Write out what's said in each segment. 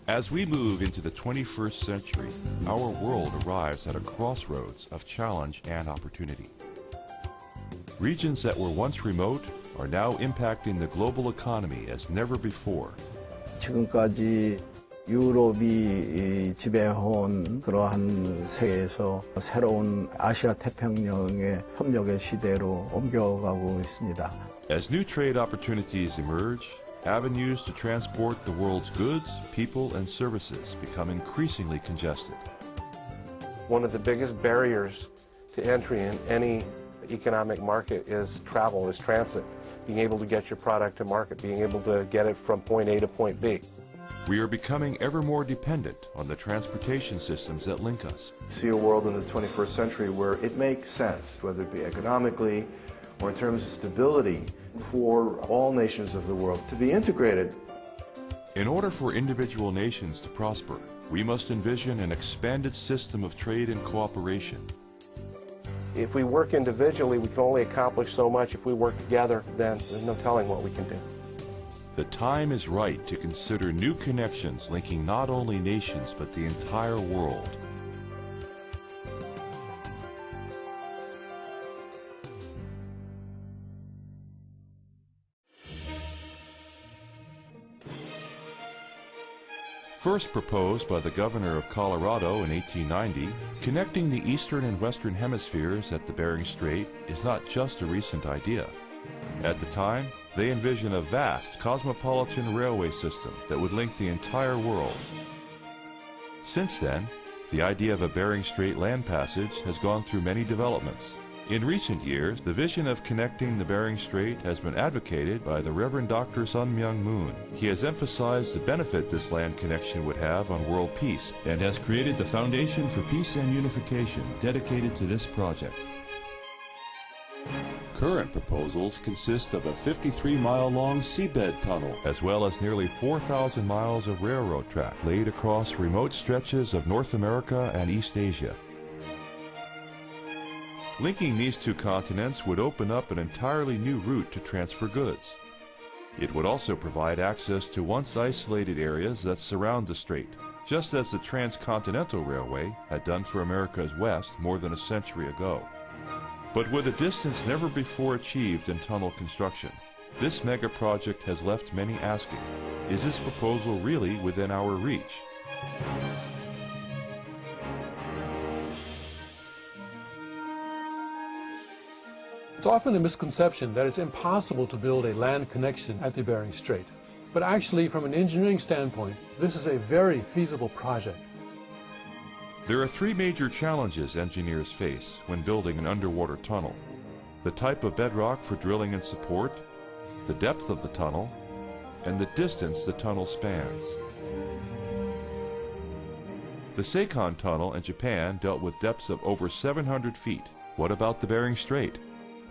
As we move into the 21st century, our world arrives at a crossroads of challenge and opportunity. Regions that were once remote are now impacting the global economy as never before. 지금까지 유럽이 지배해온 그러한 세계에서 새로운 아시아 태평양의 협력의 시대로 옮겨가고 있습니다. As new trade opportunities emerge, avenues to transport the world's goods, people, and services become increasingly congested. One of the biggest barriers to entry in any economic market is travel, is transit. Being able to get your product to market, being able to get it from point A to point B. We are becoming ever more dependent on the transportation systems that link us. See a world in the 21st century where it makes sense, whether it be economically or in terms of stability, for all nations of the world to be integrated. In order for individual nations to prosper, we must envision an expanded system of trade and cooperation. If we work individually, we can only accomplish so much. If we work together, then there's no telling what we can do. The time is right to consider new connections linking not only nations but the entire world. First proposed by the governor of Colorado in 1890, connecting the eastern and western hemispheres at the Bering Strait is not just a recent idea. At the time, they envisioned a vast cosmopolitan railway system that would link the entire world. Since then, the idea of a Bering Strait land passage has gone through many developments. In recent years, the vision of connecting the Bering Strait has been advocated by the Reverend Dr. Sun Myung Moon. He has emphasized the benefit this land connection would have on world peace and has created the Foundation for Peace and Unification dedicated to this project. Current proposals consist of a 53-mile-long seabed tunnel, as well as nearly 4,000 miles of railroad track laid across remote stretches of North America and East Asia. Linking these two continents would open up an entirely new route to transfer goods. It would also provide access to once isolated areas that surround the strait, just as the Transcontinental Railway had done for America's West more than a century ago. But with a distance never before achieved in tunnel construction, this mega project has left many asking, is this proposal really within our reach? It's often a misconception that it's impossible to build a land connection at the Bering Strait. But actually, from an engineering standpoint, this is a very feasible project. There are three major challenges engineers face when building an underwater tunnel: the type of bedrock for drilling and support, the depth of the tunnel, and the distance the tunnel spans. The Seikon Tunnel in Japan dealt with depths of over 700 feet. What about the Bering Strait?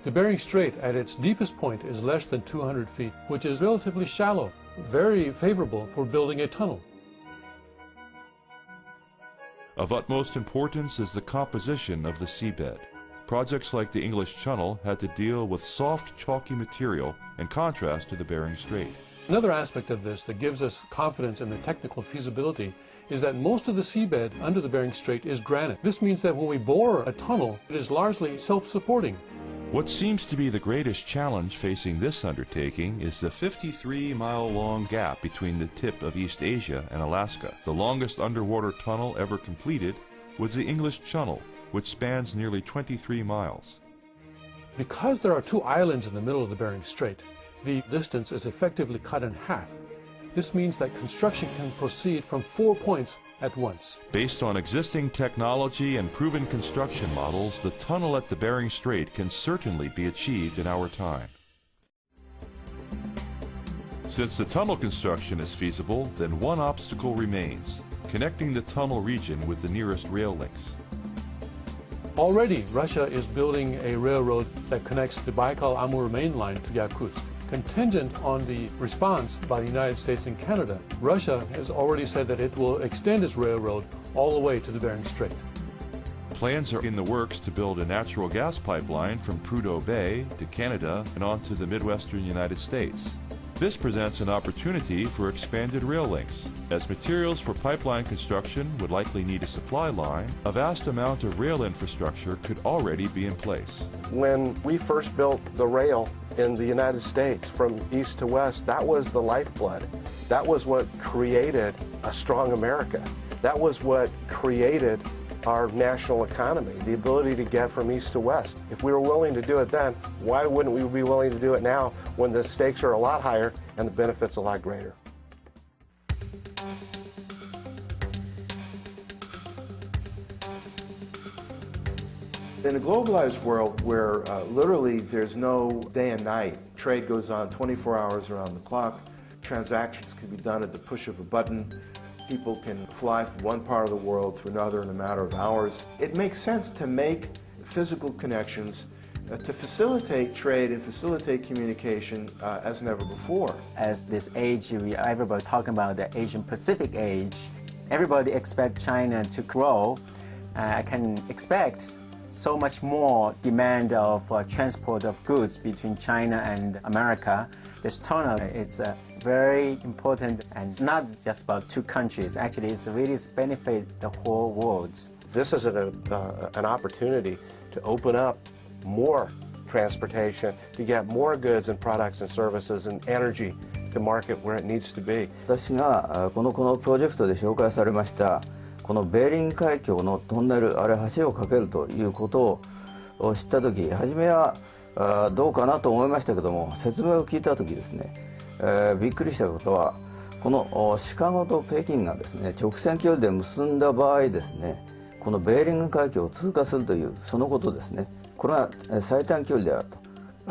The Bering Strait at its deepest point is less than 200 feet, which is relatively shallow, very favorable for building a tunnel. Of utmost importance is the composition of the seabed. Projects like the English Channel had to deal with soft, chalky material in contrast to the Bering Strait. Another aspect of this that gives us confidence in the technical feasibility is that most of the seabed under the Bering Strait is granite. This means that when we bore a tunnel, it is largely self-supporting. What seems to be the greatest challenge facing this undertaking is the 53-mile-long gap between the tip of East Asia and Alaska. The longest underwater tunnel ever completed was the English Channel, which spans nearly 23 miles. Because there are two islands in the middle of the Bering Strait, the distance is effectively cut in half. This means that construction can proceed from 4 points at once. Based on existing technology and proven construction models, the tunnel at the Bering Strait can certainly be achieved in our time. Since the tunnel construction is feasible, then one obstacle remains: connecting the tunnel region with the nearest rail links. Already, Russia is building a railroad that connects the Baikal-Amur main line to Yakutsk. Contingent on the response by the United States and Canada, Russia has already said that it will extend its railroad all the way to the Bering Strait. Plans are in the works to build a natural gas pipeline from Prudhoe Bay to Canada and on to the Midwestern United States. This presents an opportunity for expanded rail links. As materials for pipeline construction would likely need a supply line, a vast amount of rail infrastructure could already be in place. When we first built the rail in the United States from east to west, that was the lifeblood. That was what created a strong America. That was what created our national economy, the ability to get from east to west. If we were willing to do it then, why wouldn't we be willing to do it now when the stakes are a lot higher and the benefits a lot greater? In a globalized world where literally there's no day and night, trade goes on 24 hours around the clock, transactions can be done at the push of a button, people can fly from one part of the world to another in a matter of hours. It makes sense to make physical connections to facilitate trade and facilitate communication as never before. As this age, everybody talking about the Asian Pacific age, everybody expects China to grow. I can expect so much more demand of transport of goods between China and America. This tunnel is very important, and it's not just about two countries. Actually, it's really benefit the whole world. This is an opportunity to open up more transportation, to get more goods and products and services and energy to market where it needs to be. 私がこのプロジェクトで紹介されましたこのベーリング海峡のトンネル、あれ橋を架けるということを知った時、初めはどうかなと思いましたけども、説明を聞いた時ですね、びっくりしたことは、このシカゴと北京がですね、直線距離で結んだ場合ですね、このベーリング海峡を通過するというそのことですね。これは最短距離であると。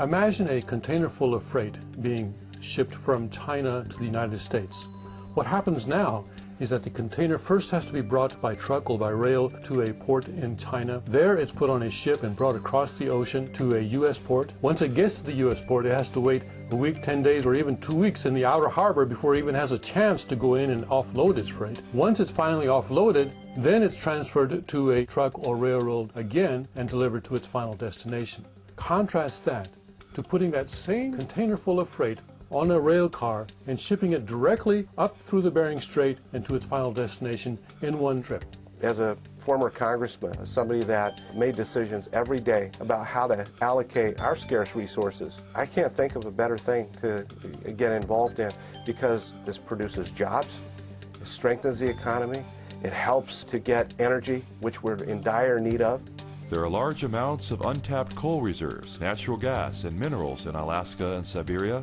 Imagine a container full of freight being shipped from China to the United States. What happens now is that the container first has to be brought by truck or by rail to a port in China. There it's put on a ship and brought across the ocean to a U.S. port. Once it gets to the U.S. port, it has to wait a week, 10 days, or even 2 weeks in the outer harbor before it even has a chance to go in and offload its freight. Once it's finally offloaded, then it's transferred to a truck or railroad again and delivered to its final destination. Contrast that to putting that same container full of freight on a rail car and shipping it directly up through the Bering Strait and to its final destination in one trip. As a former congressman, somebody that made decisions every day about how to allocate our scarce resources, I can't think of a better thing to get involved in, because this produces jobs, it strengthens the economy, it helps to get energy, which we're in dire need of. There are large amounts of untapped coal reserves, natural gas, and minerals in Alaska and Siberia.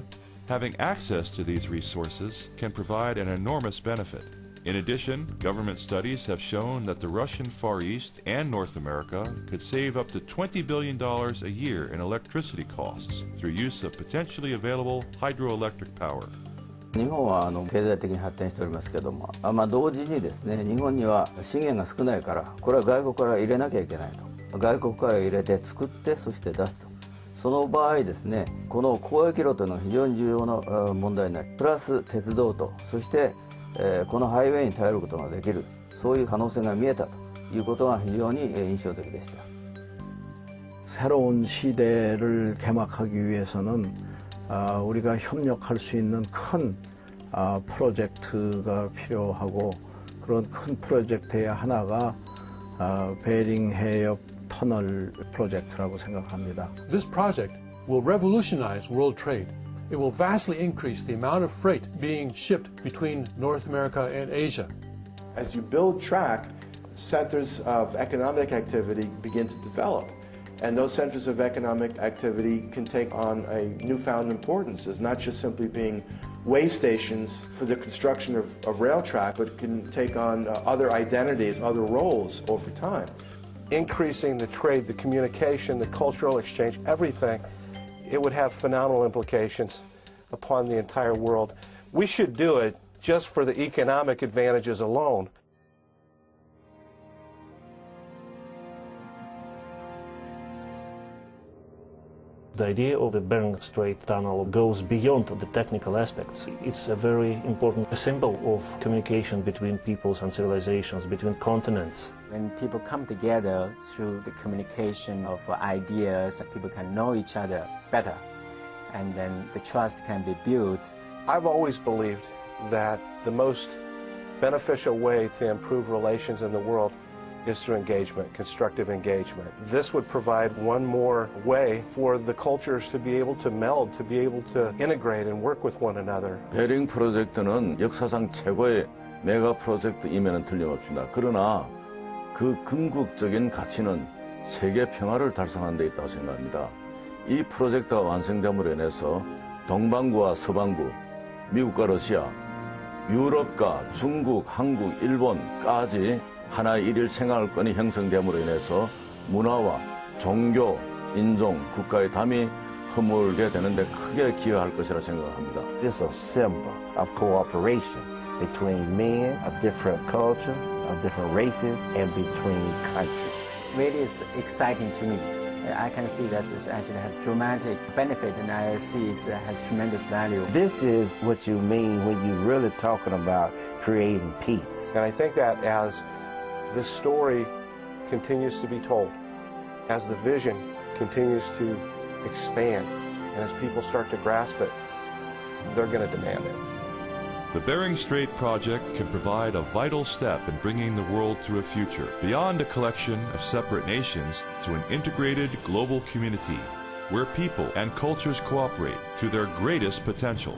Having access to these resources can provide an enormous benefit. In addition, government studies have shown that the Russian Far East and North America could save up to $20 billion a year in electricity costs through use of potentially available hydroelectric power. 日本は経済的に発展しておりますけども、同時にですね、日本には資源が少ないから、これは外国から入れなきゃいけないと。外国から入れて作って、そして出すと。その場合ですね、この交易路というのは非常に重要な問題になり、プラス鉄道と、そしてこのハイウェイに頼ることができる、そういう可能性が見えたということが非常に印象的でした。 새로운 시대를 개막하기 위해서는 우리가 협력할 수 있는 큰 프로젝트가 필요하고, 그런 큰 프로젝트의 하나가 베링 해협 터널 프로젝트라고 생각합니다. This project will revolutionize world trade. It will vastly increase the amount of freight being shipped between North America and Asia. As you build track, centers of economic activity begin to develop. And those centers of economic activity can take on a newfound importance as not just simply being way stations for the construction of rail track, but can take on other identities, other roles over time. Increasing the trade, the communication, the cultural exchange, everything, it would have phenomenal implications upon the entire world. We should do it just for the economic advantages alone. The idea of the Bering Strait tunnel goes beyond the technical aspects. It's a very important symbol of communication between peoples and civilizations, between continents. When people come together through the communication of ideas, people can know each other better, and then the trust can be built, I've always believed that the most beneficial way to improve relations in the world is through engagement, constructive engagement. This would provide one more way for the cultures to be able to meld, to be able to integrate and work with one another. 베링 프로젝트는 역사상 최고의 메가 프로젝트임에는 틀림없습니다. 그러나 그 궁극적인 가치는 세계 평화를 달성하는 데 있다고 생각합니다. 이 프로젝트가 완성됨으로 인해서 동반구와 서반구, 미국과 러시아, 유럽과 중국, 한국, 일본까지 하나의 일일 생활권이 형성됨으로 인해서 문화와 종교, 인종, 국가의 담이 허물게 되는데 크게 기여할 것이라 생각합니다. It's a symbol of cooperation between men of different culture, of different races, and between countries. Really is exciting to me. I can see that it actually has dramatic benefit, and I see it has tremendous value. This is what you mean when you're really talking about creating peace. And I think that as this story continues to be told, as the vision continues to expand, and as people start to grasp it, they're going to demand it. The Bering Strait project can provide a vital step in bringing the world to a future beyond a collection of separate nations to an integrated global community where people and cultures cooperate to their greatest potential.